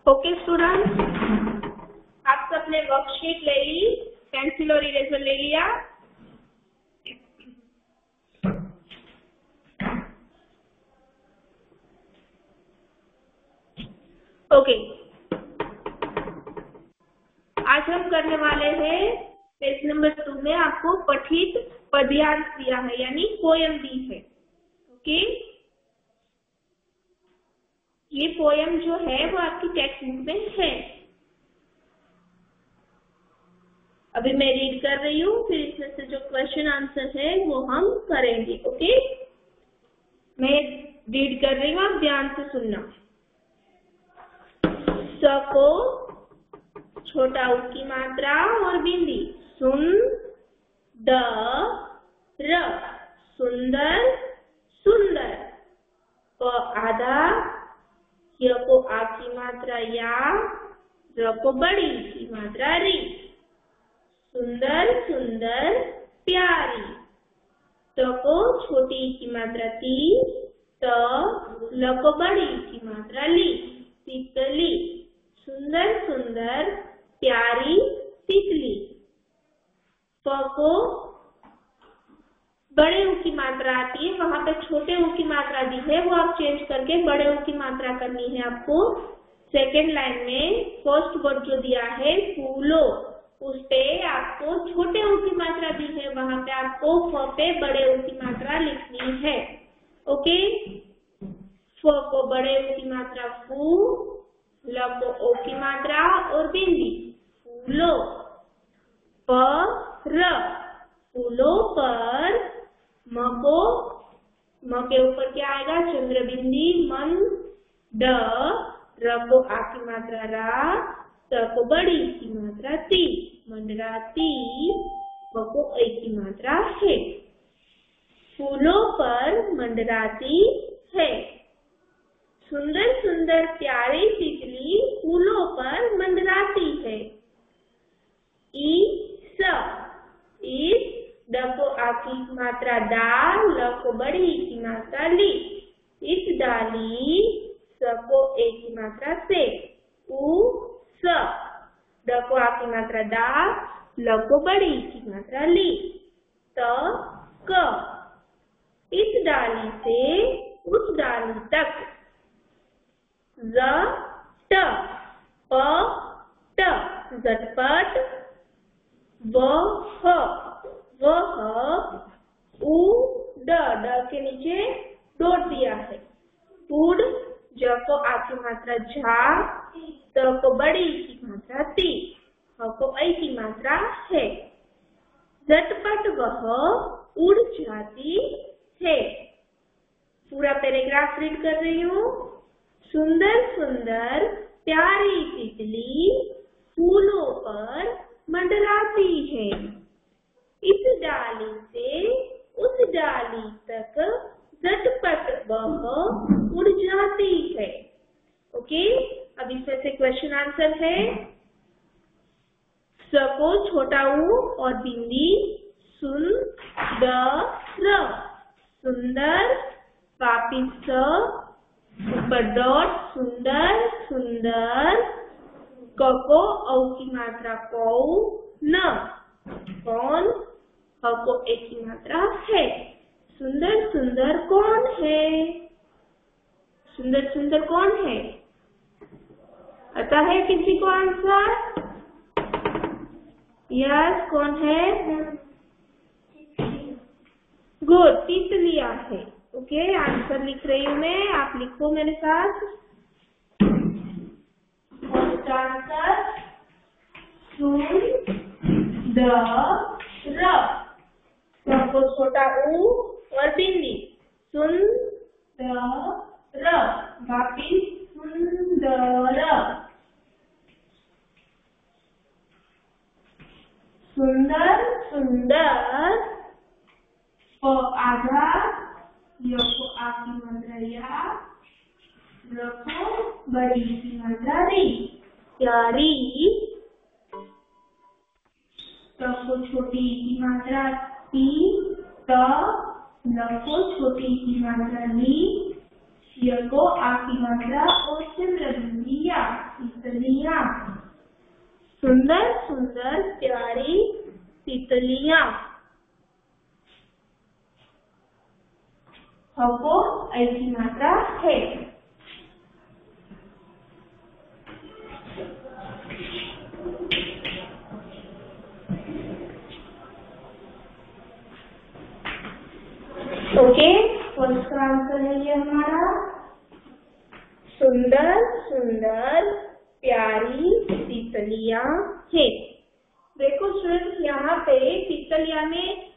Okay student, आप सबने worksheet ले ली, पेंसिल और इरेजर ले लिया। ओके, आज हम करने वाले हैं पेज नंबर 2 में आपको पठित पद्यांश दिया है, यानी पोयम दी है। ओके, ये पोयम जो है वो आपकी टेक्स्ट बुक में है। अभी मैं रीड कर रही हूँ, फिर इसमें से जो क्वेश्चन आंसर है वो हम करेंगे। ओके, मैं रीड कर रही हूँ, आप ध्यान से सुनना। स को छोटा उ की मात्रा और बिंदी, सुन द र सुंदर सुंदर, प आधा, य को आ की मात्रा या, र को बड़ी की मात्रा री, सुंदर सुंदर प्यारी, त को छोटी की मात्रा ती, त ल को बड़ी की मात्रा ली, तितली, सुंदर सुंदर प्यारी तितली। प को बड़े उ की मात्रा आती है, वहां पे छोटे उ की मात्रा दी है, वो आप चेंज करके बड़े उ की मात्रा करनी है आपको। सेकेंड लाइन में फर्स्ट वर्ड जो दिया है फूलो, उस पे आपको छोटे उ की मात्रा दी है, वहां पे आपको फ पे बड़े उ की मात्रा लिखनी है। ओके, फ को बड़े उ की मात्रा फू, ल को ओ की मात्रा और बिंदी, फूलो। पर फूलों पर, म के ऊपर क्या आएगा, चंद्र बिंदी, मन, ड, र को आ की मात्रा रा, त को बड़ी की मात्रा ती, मंडराती, व को ऐ की मात्रा है। फूलों पर मंडराती है, सुंदर सुंदर प्यारी तितली फूलों पर मंडराती है। इस, ड को आ की मात्रा डा, ल को बड़ी की मात्रा ली, इस डाली, स को ए की मात्रा से, स, ड को आ की मात्रा डा, ल को बड़ी की मात्रा ली, त क, इस डाली से उस डाली तक, ज ट, प ट, झटपट, वह, उ ड, के नीचे डॉट दिया है, उड़, ज को आ की मात्रा झा, त को बड़ी की मात्रा ती, ह को ऐ की मात्रा है। झटपट वह उड़ जाती है। पूरा पैराग्राफ रीड कर रही हूँ। सुंदर सुंदर प्यारी तितली फूलों पर मंडराती है, इस डाली से उस डाली तक झटपट वह उड़ जाती है। ओके, अब इसमें से क्वेश्चन आंसर है। स को छोटा उ और बिंदी, सुन द र, सुंदर, वापिस स, ऊपर डॉट, सुंदर सुंदर, क को औ की मात्रा कौ, न, कौन, ह को ए की मात्रा है। सुंदर सुंदर कौन है? सुंदर सुंदर कौन है? आता है किसी को आंसर? यस, कौन है? गुड, तितलिया है। ओके, आंसर लिख रही हूँ मैं, आप लिखो मेरे साथ। आंसर सुन द र, को छोटा उ और बिंदी, सुन द र, वापिस सुंदर, सुंदर सुंदर, प आधा, य को आ की मात्रा या, र को बड़ी की मात्रा री, प्यारी, त को छोटी की मात्रा ती, त, ल को छोटी की मात्रा ली, य को आ की मात्रा और चंद्र बिंदी या, सुंदर सुंदर प्यारी तितलियां। ह को ऐ की मात्रा है। ओके, फर्स्ट का आंसर है ये हमारा सुंदर सुंदर प्यारी तितलियां है। देखो स्टूडेंट्स, यहाँ पे तितलियां में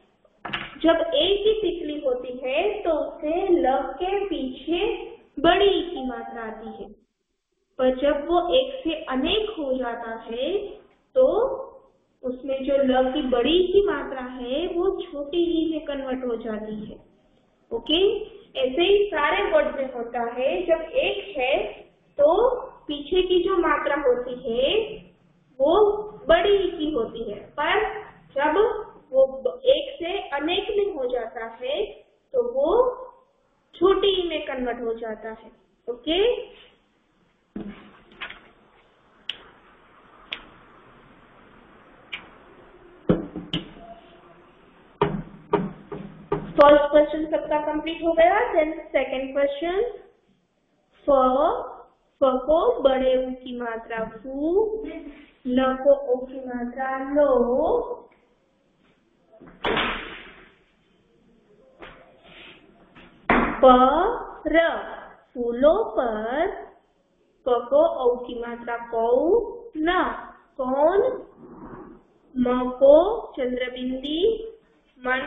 जब एक ही तितली होती है तो उसे ल के पीछे बड़ी की मात्रा आती है, पर जब वो एक से अनेक हो जाता है तो उसमें जो ल की बड़ी की मात्रा है वो छोटी ही में कन्वर्ट हो जाती है। ओके, ऐसे ही सारे वर्ड में होता है। जब एक है तो पीछे की जो मात्रा होती है वो बड़ी की होती है, पर जब वो एक से अनेक में हो जाता है तो वो छोटी में कन्वर्ट हो जाता है। ओके, फर्स्ट क्वेश्चन सबका कंप्लीट हो गया। देन सेकंड क्वेश्चन, फ को बड़े ऊ की मात्रा फू, ल को ओ की मात्रा लो, पर फूलों पर, क को औ की मात्रा कौ न, कौन, म को चंद्रबिंदी मन,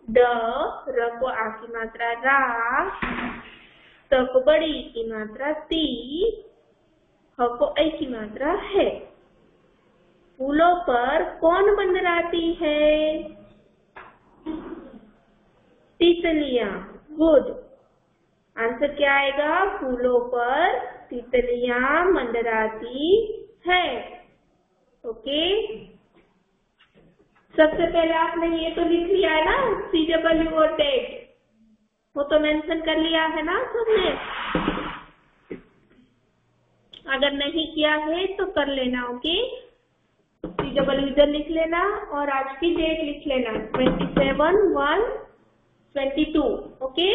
ड, र को आ की मात्रा रा, त को बड़ी की मात्रा ती, ह को ऐ की मात्रा है। फूलों पर कौन मंडराती है? तितलियां। गुड, आंसर क्या आएगा? फूलों पर तितलियां मंडराती है। ओके, सबसे पहले आपने ये तो लिख लिया है ना, CW और डेट, वो तो मेंशन कर लिया है ना सबने। अगर नहीं किया है तो कर लेना। ओके, CW इधर लिख लेना और आज की डेट लिख लेना, 27/1/22। Okay,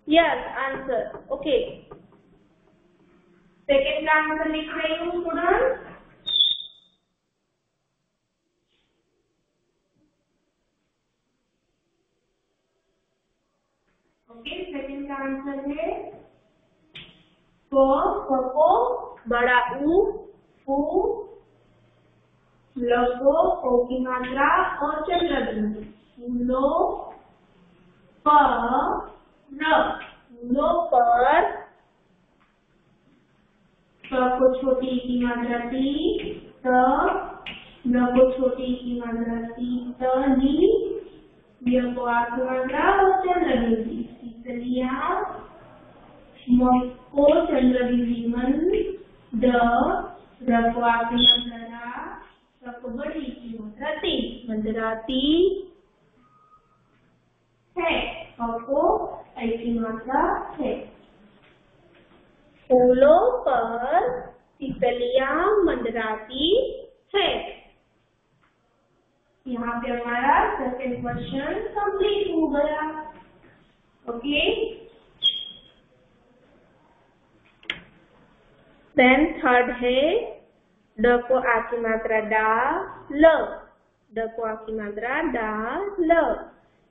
yes answer. Okay, second का आंसर लिख रही हूँ स्टूडेंट। ओके, सेकेंड का आंसर है को बड़ा ऊ, फू, ल को ओ की मात्रा और चंद्रबिंदु, फूलों पर, फूलों पर, क को छोटी की मात्रा ती, त, ल को छोटी की मात्रा ती, त, नी, य को आ की मात्रा और चंद्रबिंदी, तितलियां, म को चंद्रबिंदी मन, ड, र को आ की मात्रा रा, त को बड़ी की मात्रा ती, मंडराती है। क को ऐ की मात्रा है। फूलों पर तितलियां मंडराती है। यहाँ पे हमारा सेकंड क्वेश्चन कंप्लीट हो गया। ओके, देन थर्ड है ड को आ की मात्रा डा, ल, ड को आ की मात्रा डा, ल,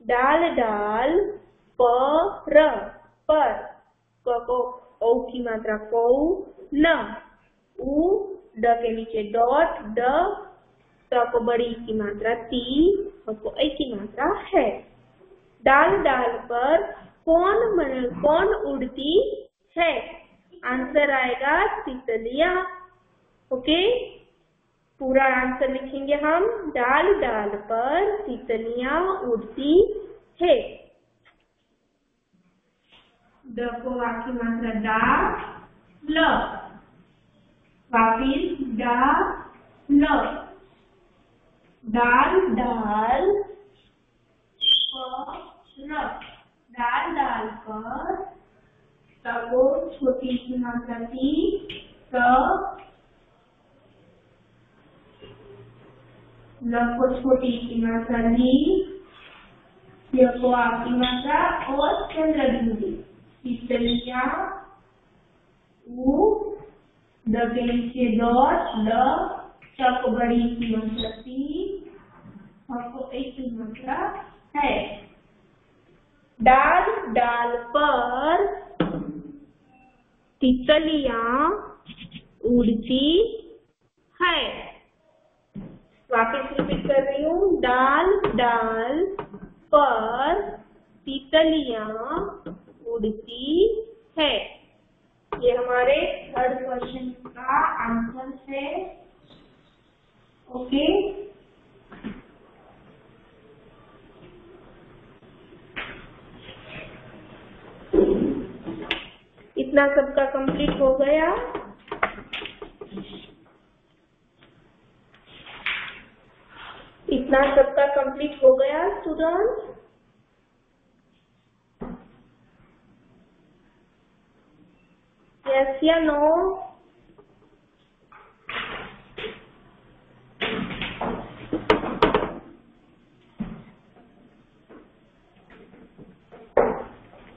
डाल डाल, पर, क को ओ की मात्रा कौ, न, उ, ड के नीचे डॉट, ड, त को बड़ी की मात्रा ती, ह को ऐ की मात्रा है। डाल डाल पर कौन उड़ती है? आंसर आएगा तितलियां। ओके, पूरा आंसर लिखेंगे हम। डाल डाल पर तितलियां उड़ती है। ड को आ की मात्रा डा, ल, वापिस डा, ल, डाल डाल पर, डाल डाल पर, त को छोटी की मात्रा ती, त, ल को छोटी ई की मात्रा ली, य को आ की मात्रा और चंद्रबिंदु, तितलियां, उ, द के नीचे डॉट, ल, च को बड़ी की मात्रा ती, ह को ए की मात्रा है। डाल, डाल पर तितलियां उड़ती है। वापस रिपीट कर रही हूँ, डाल, डाल पर तितलियां उड़ती है। ये हमारे थर्ड क्वेश्चन का आंसर है। ओके, इतना सबका कंप्लीट हो गया। इतना सबका कंप्लीट हो गया स्टूडेंट्स। यस या नो?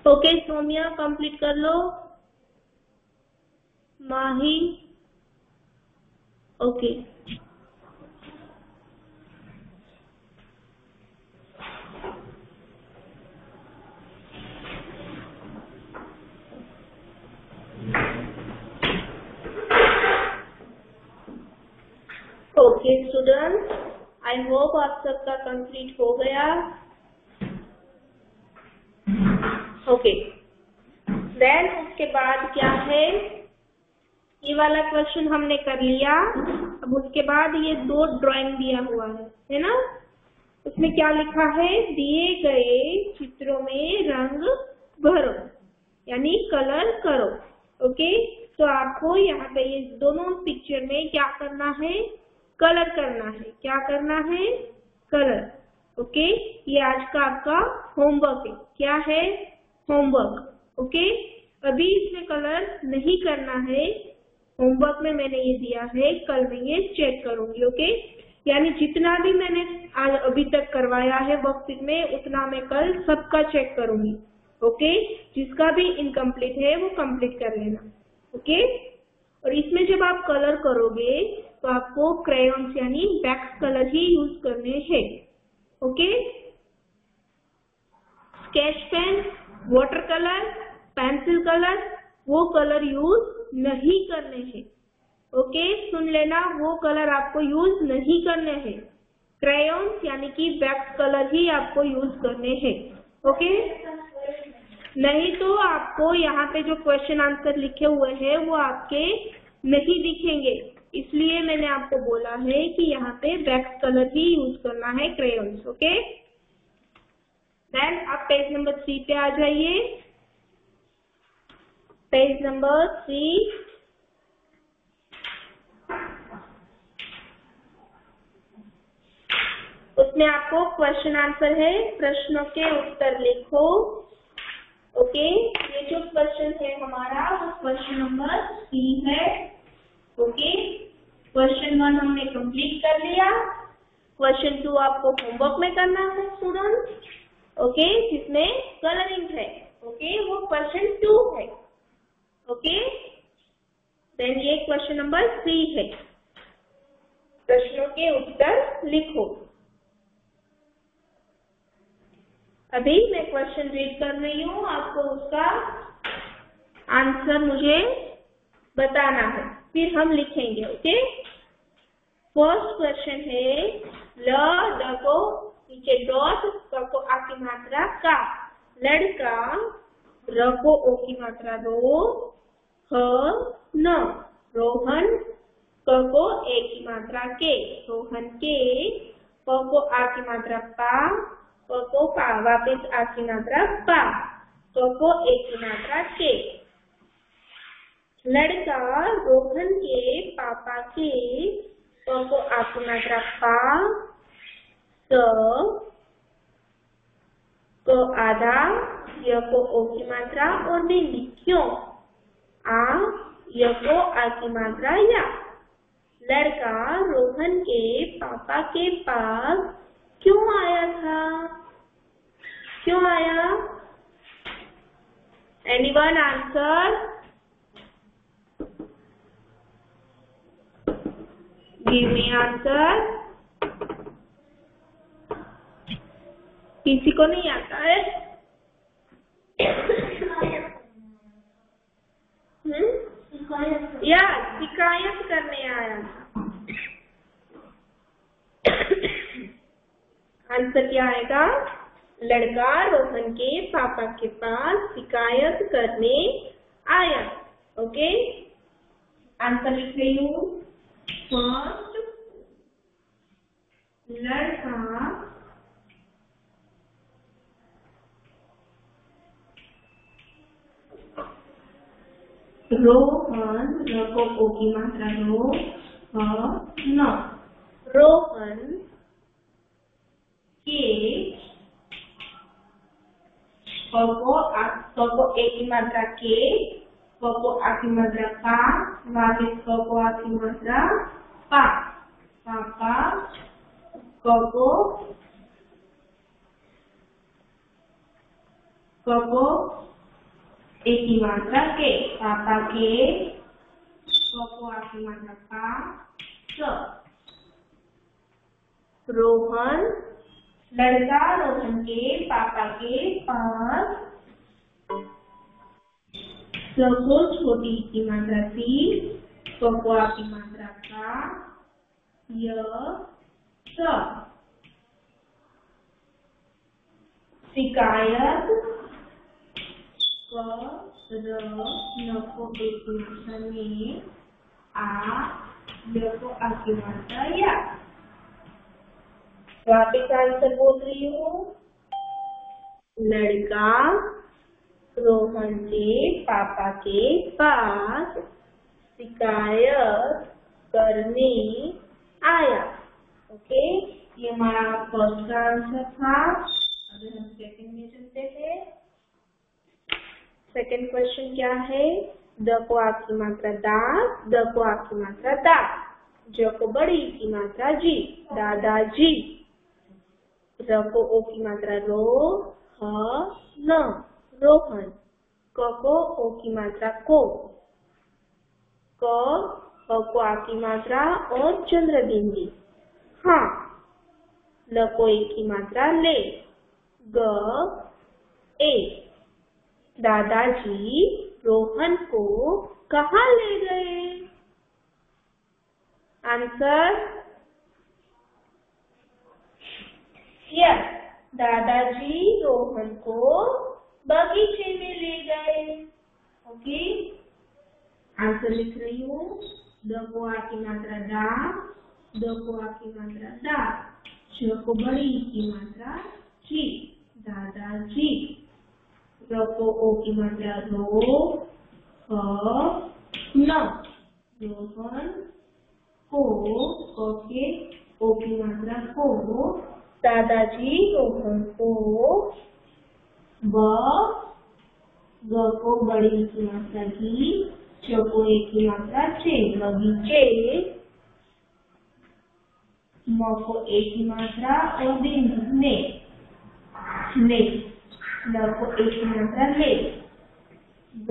ओके सोमिया कंप्लीट कर लो। Mahi okay. Okay students, I hope आप सबका कंप्लीट हो गया। ओके, देन उसके बाद क्या है, ये वाला क्वेश्चन हमने कर लिया। अब उसके बाद ये दो ड्राइंग दिया हुआ है ना? उसमें क्या लिखा है, दिए गए चित्रों में रंग भरो, यानी कलर करो। ओके, तो आपको यहाँ पे ये दोनों पिक्चर में क्या करना है, कलर करना है। क्या करना है, कलर। ओके, ये आज का आपका होमवर्क है। क्या है, होमवर्क। ओके, अभी इसमें कलर नहीं करना है, होमवर्क में मैंने ये दिया है, कल मैं ये चेक करूंगी। ओके, यानी जितना भी मैंने आज अभी तक करवाया है वर्कशीट में, उतना मैं कल सबका चेक करूंगी। ओके, जिसका भी इनकम्प्लीट है वो कंप्लीट कर लेना। ओके, और इसमें जब आप कलर करोगे तो आपको क्रेयॉन्स यानी वैक्स कलर ही यूज करने हैं। Okay, sketch pen, water colour, pencil colour, वो कलर यूज नहीं करने हैं। ओके, सुन लेना, वो कलर आपको यूज नहीं करने हैं। क्रेयॉन्स यानी कि वैक्स कलर ही आपको यूज करने हैं। ओके, नहीं तो आपको यहाँ पे जो क्वेश्चन आंसर लिखे हुए हैं वो आपके नहीं दिखेंगे, इसलिए मैंने आपको बोला है कि यहाँ पे वैक्स कलर ही यूज करना है, क्रेयॉन्स। ओके, देन आप पेज नंबर 3 पे आ जाइए। पेज नंबर 3, उसमें आपको क्वेश्चन आंसर है, प्रश्नों के उत्तर लिखो। ओके, ये जो क्वेश्चन है हमारा वो क्वेश्चन नंबर 3 है। ओके, क्वेश्चन 1 हमने कंप्लीट कर लिया। क्वेश्चन 2 आपको होमवर्क में करना है स्टूडेंट्स। ओके, जिसमें कलरिंग है। ओके, वो क्वेश्चन 2 है। ओके, देन ये क्वेश्चन नंबर 3 है, प्रश्नों के उत्तर लिखो। अभी मैं क्वेश्चन रीड कर रही हूँ, आपको उसका आंसर मुझे बताना है, फिर हम लिखेंगे। ओके, फर्स्ट क्वेश्चन है, ल, ड को नीचे डॉट, क को आ की मात्रा का, लड़का, र को ओ की मात्रा रो, ह, न, रोहन, क को ए की मात्रा के, रोहन के, प को आ की मात्रा पा, प को पा, वापिस आ की मात्रा पा, क को ए की मात्रा के। लड़का रोहन के पापा के, प को आ की मात्रा पा, स, क आधा, य को ओ की मात्रा और बिंदी। क्यों? आ, य को आ की मात्रा या। लड़का रोहन के पापा के पास क्यों आया था? क्यों आया? Anyone answer? Give me answer. किसी को नहीं आता है? या शिकायत करने आया था। आंसर क्या आएगा? लड़का रोहन के पापा के पास शिकायत करने आया। ओके, आंसर लिख रही हूँ। फर्स्ट, लड़का रोहन, र को ओ की मात्रा रो, न, रोहन के, क को ए की मात्रा के, क को आ की मात्रा का, वापिस क को आ की मात्रा पा, पापा, क को ए की मात्रा के, पापा के, क को आ की मात्रा का, च, रोहन, लड़का रोहन के पापा के पास, स को छोटी की मात्रा सी, क को आ की मात्रा का, य, स, शिकायत, क, र, न को ए की मात्रा में, आ, य को आ की मात्रा या। वापिस आंसर बोल रही हूँ। लड़का रोहन के पापा के पास शिकायत करने आया। ओके, ये हमारा फर्स्ट का आंसर था। अभी हम सेकंड में चलते हैं। सेकंड क्वेश्चन क्या है? द को आ की मात्रा दा, द को आ की मात्रा दा, ज को बड़ी की मात्रा जी, दादाजी। र को ओ की मात्रा रो, ह, न, रोहन। क को ओ की मात्रा को, क, ह को आ की मात्रा और चंद्रबिंदी, हाँ। ल को ए की मात्रा ले, ग, ए। दादाजी रोहन को कहाँ ले गए? आंसर? यस, दादाजी रोहन को बगीचे में ले गए। ओके, आंसर लिख रही हूँ। द को आ की मात्रा दा, द को आ की मात्रा दा, च को बड़ी की मात्रा जी, दादाजी। र को ओ की मात्रा रो, ह, न, रोहन को, क के ओ की मात्रा को, दादाजी रोहन को, ब, ग को बड़ी की मात्रा की, च को ए की मात्रा चे, बगीचे। म को ए की मात्रा और बिंदु ने, ले। ल को ए की मात्रा ले, ग,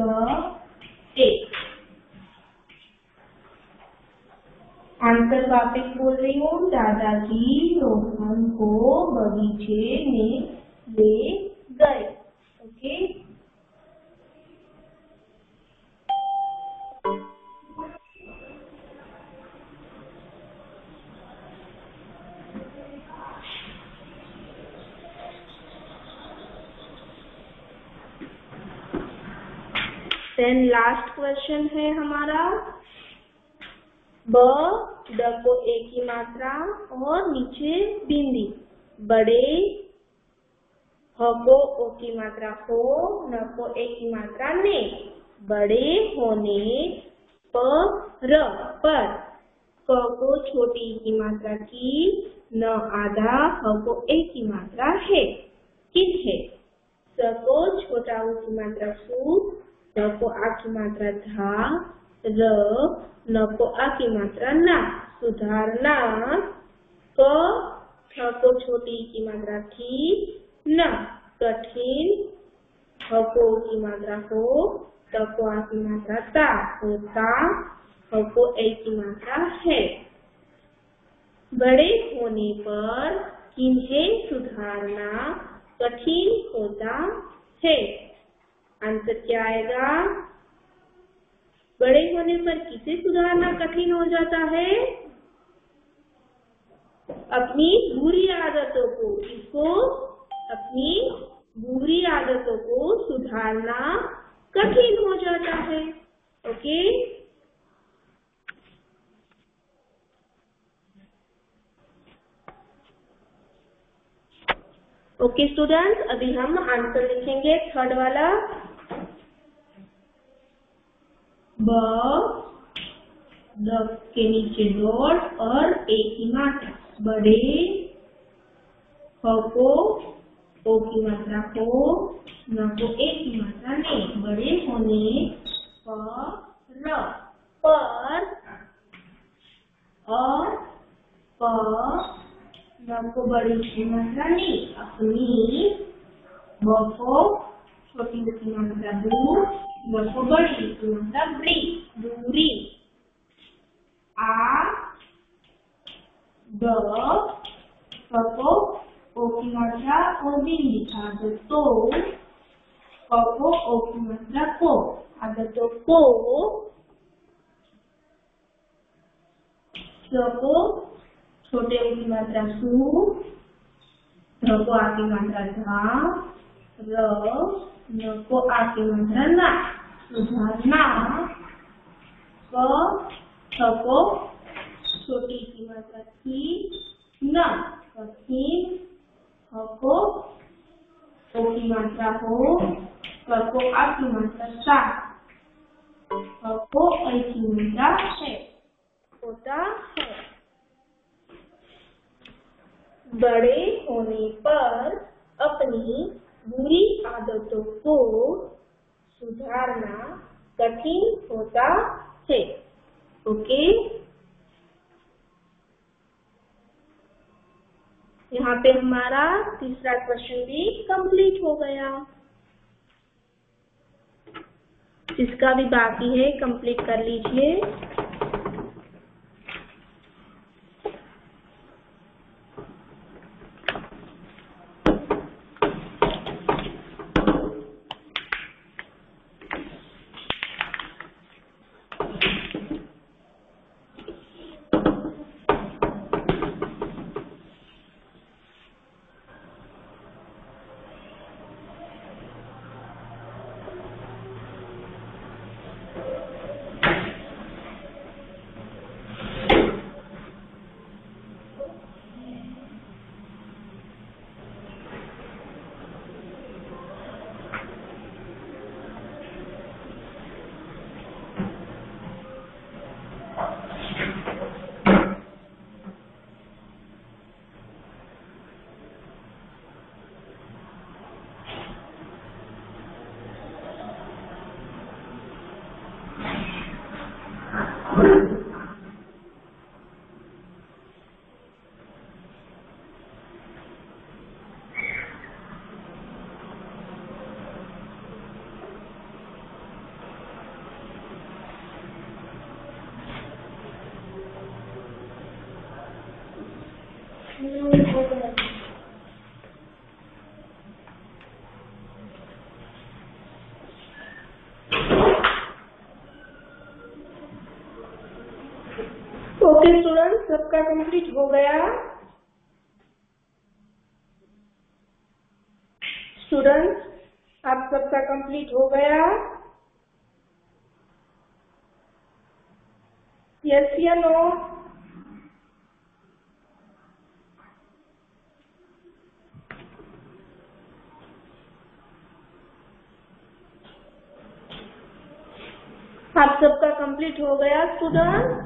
ए। आंसर वापिस बोल रही हूँ। दादाजी रोहन को बगीचे में ले गए। ओके, देन लास्ट क्वेश्चन है हमारा। ब, ड को ए की मात्रा और नीचे बिंदी, बड़े, ह को ओ की मात्रा हो, न को ए की मात्रा ने, बड़े होने पर, क को छोटी की मात्रा की, न आधा, ह को ए की मात्रा है, किस है। स को छोटा ऊ की मात्रा सु, द को आ की मात्रा धा, र, न को आ की मात्रा ना, सुधारना। क, ठ को छोटी की मात्रा थी, न, कठिन। ह को की मात्रा हो, त को आ की मात्रा ता, होता। ह को ए की मात्रा है। बड़े होने पर किन्हें सुधारना कठिन होता है? आंसर क्या आएगा? बड़े होने पर किसे सुधारना कठिन हो जाता है? अपनी बुरी आदतों को। इसको अपनी बुरी आदतों को सुधारना कठिन हो जाता है। ओके, ओके स्टूडेंट्स, अभी हम आंसर लिखेंगे थर्ड वाला। ब, द के नीचे डॉट और ए की मात्रा। बड़े, ह को ओ की मात्रा को, न को ए की मात्रा ने। बड़े होने पर, और प, न को बड़ी की मात्रा ने। अपनी, ब को छोटी की मात्रा दू, ब को बड़ी की मात्रा बड़ी, दूरी। आ, द, क को ओ की मात्रा और दिन लिखा। तो, क को ओ की मात्रा को, आदतों को। स को छोटे ओ की मात्रा सु, ध को आ की मात्रा धा, र, न को आ की मात्रा ना, सुधारना। क, ख को छोटी की मात्रा थी, न, कठिन। ह को ओ की मात्रा हो, क को आ की मात्रा सा, ह को ऐ की मात्रा है, होता है। बड़े होने पर अपनी बुरी आदतों को सुधारना कठिन होता है। ओके, यहाँ पे हमारा तीसरा क्वेश्चन भी कंप्लीट हो गया। जिसका भी बाकी है कंप्लीट कर लीजिए। ओके स्टूडेंट्स, सबका कंप्लीट हो गया। स्टूडेंट्स, आप सबका कंप्लीट हो गया? यस या नो? आप सबका कंप्लीट हो गया स्टूडेंट?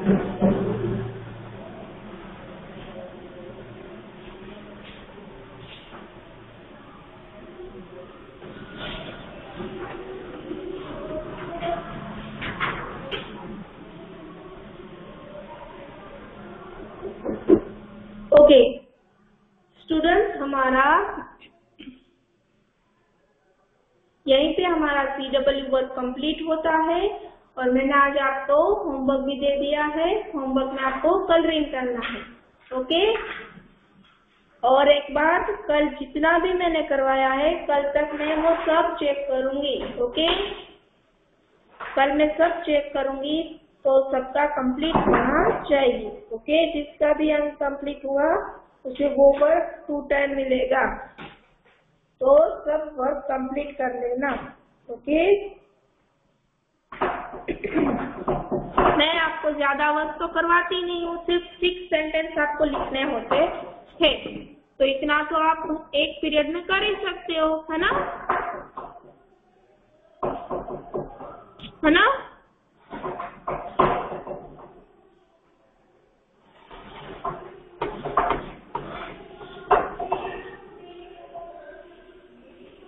ओके स्टूडेंट्स, हमारा यहीं पे हमारा CW वर्क कंप्लीट होता है और मैंने आज आपको होमवर्क भी दे दिया है। होमवर्क में आपको कलरिंग करना है। ओके, और एक बात, कल जितना भी मैंने करवाया है कल तक मैं वो सब चेक करूंगी। ओके, कल मैं सब चेक करूंगी तो सबका कंप्लीट होना चाहिए। ओके, जिसका भी अनकम्प्लीट हुआ उसे वो वर्क 2 टाइम मिलेगा, तो सब वर्क कंप्लीट कर लेना। ओके, मैं आपको ज्यादा वर्क तो करवाती नहीं हूँ, सिर्फ 6 सेंटेंस आपको लिखने होते हैं, तो इतना तो आप एक पीरियड में कर ही सकते हो, है ना? है ना?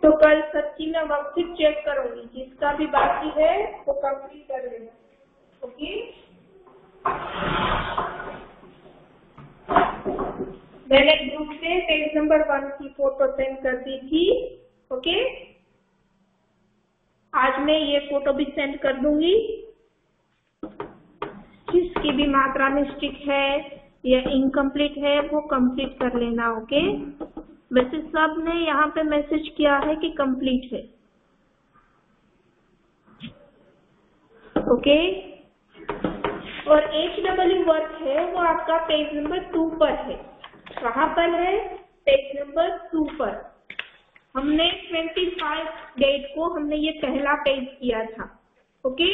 तो कल सच्ची में वर्क सिर्फ चेक करूंगी, जिसका भी बाकी है वो कंप्लीट कर लेना। ओके, मैंने ग्रुप से पेज नंबर 1 की फोटो सेंड कर दी थी। ओके, आज मैं ये फोटो भी सेंड कर दूंगी। जिसकी भी मात्रा मिस्टेक है या इनकम्प्लीट है वो कंप्लीट कर लेना। ओके, वैसे सब ने यहाँ पे मैसेज किया है कि कंप्लीट है। ओके, और HW वर्क है वो आपका पेज नंबर 2 पर है। कहाँ पर है? पेज नंबर 2 पर। हमने 25 डेट को हमने ये पहला पेज किया था। ओके,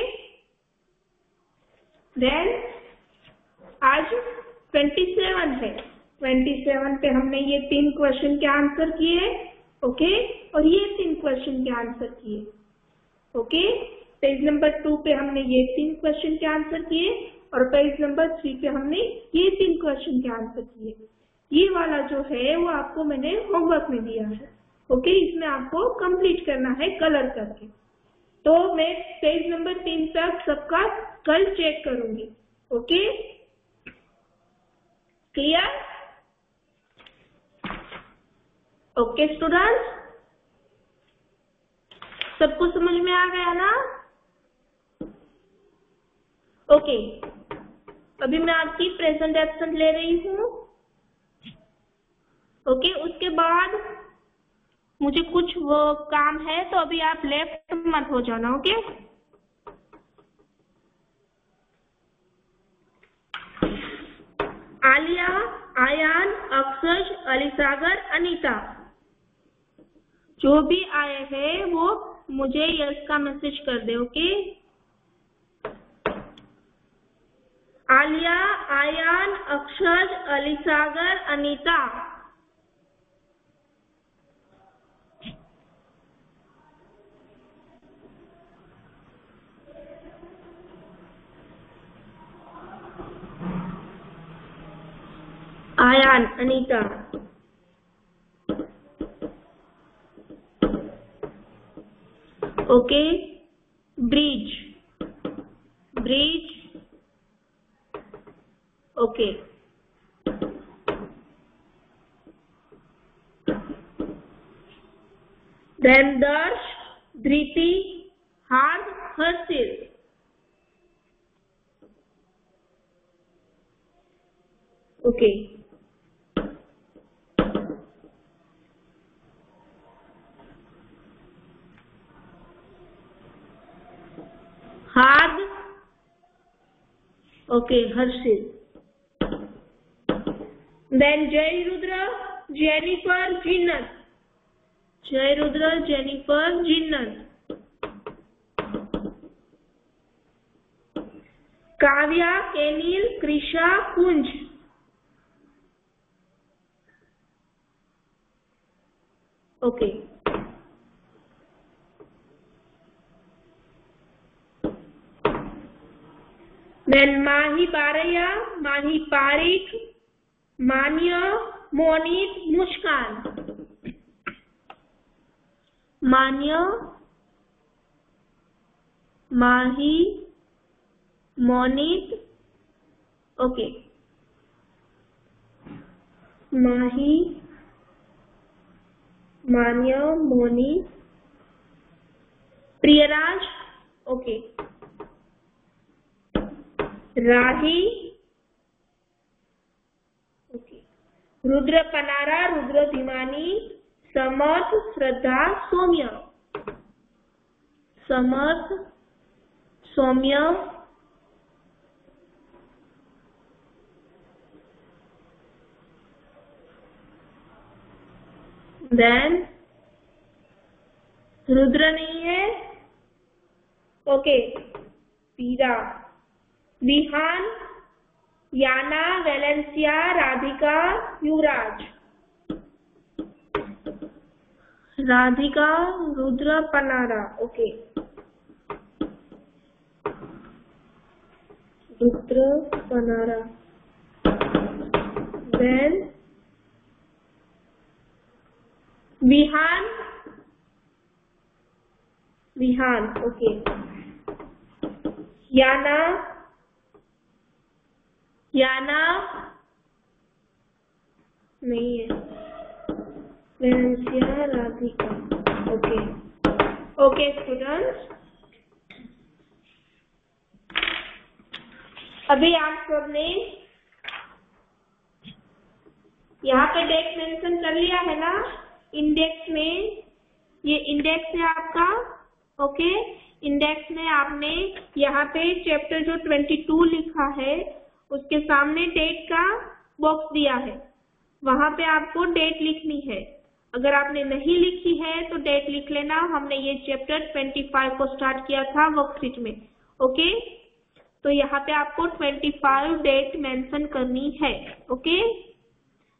देन आज 27 है। 27 पे हमने ये 3 क्वेश्चन के आंसर किए। ओके, और ये 3 क्वेश्चन के आंसर किए। ओके, पेज नंबर 2 पे हमने ये 3 क्वेश्चन के आंसर किए और पेज नंबर 3 पे हमने ये 3 क्वेश्चन के आंसर किए। ये वाला जो है वो आपको मैंने होमवर्क में दिया है। ओके, इसमें आपको कंप्लीट करना है कलर करके। तो मैं पेज नंबर 3 तक सबका कल चेक करूंगी। Okay, clear? ओके स्टूडेंट्स, सबको समझ में आ गया ना? ओके, अभी मैं आपकी प्रेजेंट एब्सेंट ले रही हूँ। ओके, उसके बाद मुझे कुछ वो काम है, तो अभी आप लेफ्ट मत हो जाना। ओके, आलिया, आयान, अक्षज, अलीसागर, अनीता, जो भी आए हैं वो मुझे यस का मैसेज कर दे। Okay, Aliya, Ayaan, Akshaj, Alisagar, Anita. Ayaan, Anita. Okay, Brij, Brij. Okay, then Darsh, Dhriti, Haard, Harshil. Okay, Haard. Okay, Harshil. Then Jay Rudra, Jennifer, Jinnat. Jay Rudra, Jennifer, Jinnat. Kavya, Kenil, Krisha, Kunj. Okay, then Mahi Baraiya, Mahi Parikh, Manya, Monit, Muskan. Manya, Mahi, Monit, okay, Mahi, Manya, Monit, Priyaraj, okay, Rahi, okay, Rudra Panara, Rudra Dhimani, Samarth, Shraddha, Saumya, Samarth, Saumya, then Rudra नहीं है, okay, Pira, Vihaan, Yana, Valencia, Radhika, Yuvraj, Radhika, Rudra Panara, okay, Rudra Panara, then Vihaan, Vihaan, okay, Yana, Yana नहीं है, Valencia, Radhika, okay, okay students, अभी आप सबने यहाँ पे डेट मेंशन कर लिया है ना इंडेक्स में, ये इंडेक्स है आपका, ओके, इंडेक्स में आपने यहाँ पे चैप्टर जो 22 लिखा है उसके सामने डेट का बॉक्स दिया है, वहां पे आपको डेट लिखनी है। अगर आपने नहीं लिखी है तो डेट लिख लेना। हमने ये चैप्टर 25 को स्टार्ट किया था वर्कशीट में, ओके, तो यहाँ पे आपको 25 डेट मेंशन करनी है, ओके,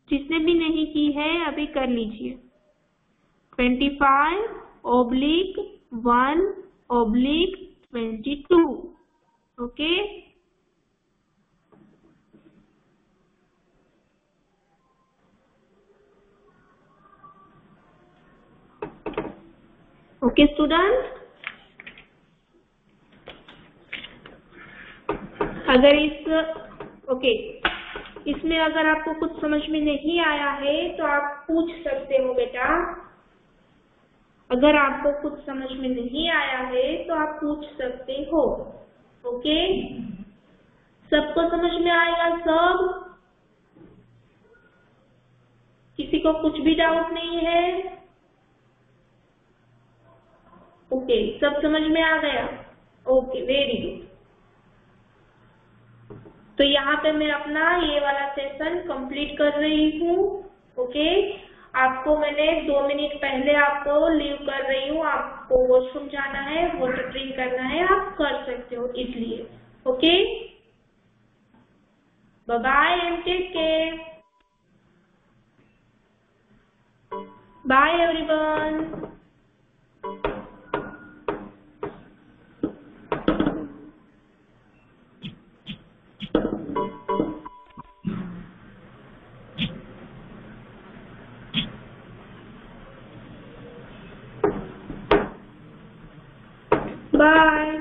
जिसने भी नहीं की है अभी कर लीजिए। 25/1/22, ओके, ओके स्टूडेंट, अगर इसमें अगर आपको कुछ समझ में नहीं आया है तो आप पूछ सकते हो बेटा, अगर आपको कुछ समझ में नहीं आया है तो आप पूछ सकते हो, ओके, सबको समझ में आएगा सब, किसी को कुछ भी डाउट नहीं है, ओके, सब समझ में आ गया, ओके, वेरी गुड। तो यहाँ पे मैं अपना ये वाला सेशन कंप्लीट कर रही हूँ, ओके, आपको मैंने 2 मिनट पहले आपको लीव कर रही हूँ, आपको वॉशरूम जाना है, वाटर ड्रिंक करना है, आप कर सकते हो इसलिए, okay, bye bye and take care, bye everyone. Bye.